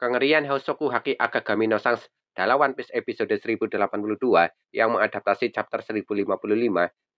Kengerian Hosoku Haki Akagami no Sans dalam One Piece episode 1082 yang mengadaptasi chapter 1055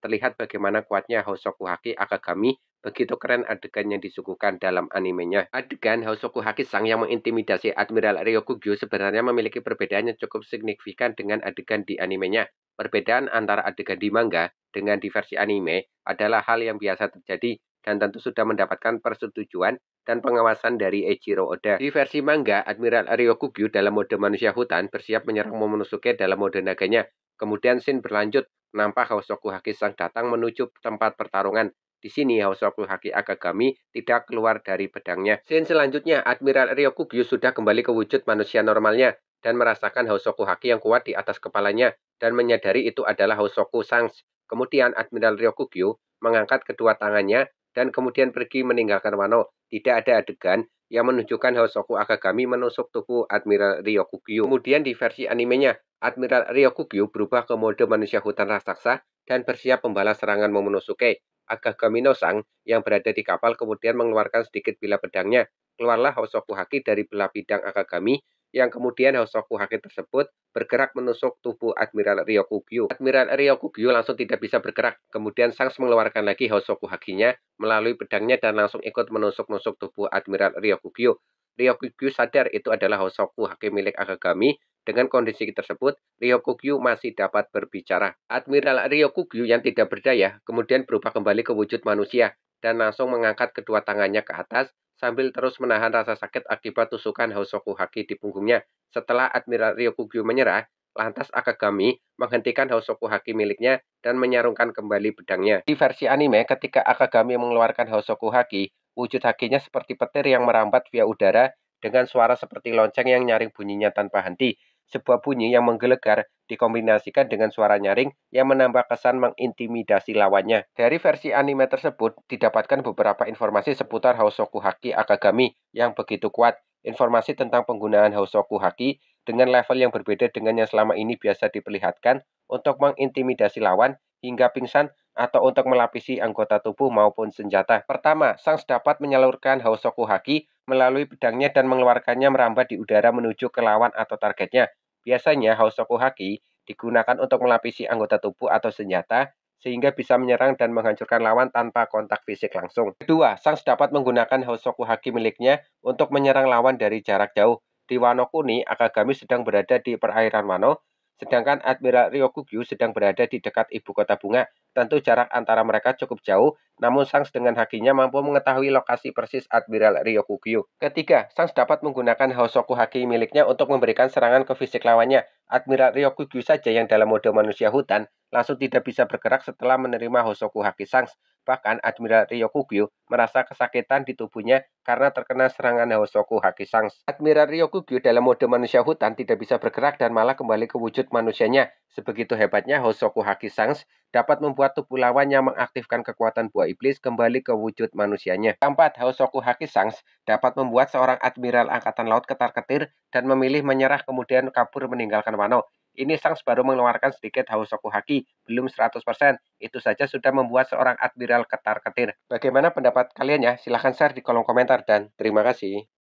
terlihat bagaimana kuatnya Hosoku Haki Akagami. Begitu keren adegan yang disuguhkan dalam animenya. Adegan Hosoku Haki Sang yang mengintimidasi Admiral Ryokugyu sebenarnya memiliki perbedaan yang cukup signifikan dengan adegan di animenya. Perbedaan antara adegan di manga dengan di versi anime adalah hal yang biasa terjadi dan tentu sudah mendapatkan persetujuan dan pengawasan dari Eiichiro Oda. Di versi manga, Admiral Ryokugyu dalam mode manusia hutan bersiap menyerang Momonosuke dalam mode naganya. Kemudian scene berlanjut, nampak Hosoku Haki Sang datang menuju tempat pertarungan. Di sini Hosoku Haki Akagami tidak keluar dari pedangnya. Scene selanjutnya, Admiral Ryokugyu sudah kembali ke wujud manusia normalnya dan merasakan Hosoku Haki yang kuat di atas kepalanya dan menyadari itu adalah Hosoku Sans. Kemudian Admiral Ryokugyu mengangkat kedua tangannya dan kemudian pergi meninggalkan Wano. Tidak ada adegan yang menunjukkan Hosoku Akagami menusuk tubuh Admiral Ryokugyu. Kemudian di versi animenya, Admiral Ryokugyu berubah ke mode manusia hutan raksasa dan bersiap membalas serangan Momonosuke. Akagami no Sang yang berada di kapal kemudian mengeluarkan sedikit bilah pedangnya. Keluarlah Hosoku Haki dari belah bidang Akagami yang kemudian Hosoku Haki tersebut bergerak menusuk tubuh Admiral Ryokugyu. Admiral Ryokugyu langsung tidak bisa bergerak. Kemudian Sans mengeluarkan lagi Hosoku Hakinya melalui pedangnya dan langsung ikut menusuk-nusuk tubuh Admiral Ryokugyu. Ryokugyu sadar itu adalah Hosoku Haki milik Akagami. Dengan kondisi tersebut, Ryokugyu masih dapat berbicara. Admiral Ryokugyu yang tidak berdaya kemudian berubah kembali ke wujud manusia dan langsung mengangkat kedua tangannya ke atas sambil terus menahan rasa sakit akibat tusukan Hosoku Haki di punggungnya. Setelah Admiral Ryokugyu menyerah, lantas Akagami menghentikan Hosoku Haki miliknya dan menyarungkan kembali pedangnya. Di versi anime, ketika Akagami mengeluarkan Hosoku Haki, wujud hakinya seperti petir yang merambat via udara dengan suara seperti lonceng yang nyaring bunyinya tanpa henti. Sebuah bunyi yang menggelegar dikombinasikan dengan suara nyaring yang menambah kesan mengintimidasi lawannya. Dari versi anime tersebut didapatkan beberapa informasi seputar Hosoku Haki Akagami yang begitu kuat. Informasi tentang penggunaan Hosoku Haki dengan level yang berbeda dengan yang selama ini biasa diperlihatkan untuk mengintimidasi lawan hingga pingsan atau untuk melapisi anggota tubuh maupun senjata. Pertama, Sans dapat menyalurkan Hosoku Haki melalui pedangnya dan mengeluarkannya merambat di udara menuju ke lawan atau targetnya. Biasanya Hosoku Haki digunakan untuk melapisi anggota tubuh atau senjata sehingga bisa menyerang dan menghancurkan lawan tanpa kontak fisik langsung. Kedua, Sans dapat menggunakan Hosoku Haki miliknya untuk menyerang lawan dari jarak jauh. Di Wano Kuni, Akagami sedang berada di perairan Wano, sedangkan Admiral Ryokugyu sedang berada di dekat ibu kota bunga. Tentu jarak antara mereka cukup jauh, namun Sans dengan hakinya mampu mengetahui lokasi persis Admiral Ryokugyu. Ketiga, Sans dapat menggunakan Hosoku Haki miliknya untuk memberikan serangan ke fisik lawannya. Admiral Ryokugyu saja yang dalam mode manusia hutan langsung tidak bisa bergerak setelah menerima Hosoku Haki Sans. Bahkan Admiral Ryokugyu merasa kesakitan di tubuhnya karena terkena serangan Hosoku Haki Sans. Admiral Ryokugyu dalam mode manusia hutan tidak bisa bergerak dan malah kembali ke wujud manusianya. Sebegitu hebatnya Hosoku Haki Sans dapat membuat tubuh lawan yang mengaktifkan kekuatan buah iblis kembali ke wujud manusianya. Keempat, Hosoku Haki Sans dapat membuat seorang admiral angkatan laut ketar-ketir dan memilih menyerah kemudian kabur meninggalkan Wano. Ini Sans baru mengeluarkan sedikit Hosoku Haki, belum 100%. Itu saja sudah membuat seorang admiral ketar-ketir. Bagaimana pendapat kalian ya? Silahkan share di kolom komentar dan terima kasih.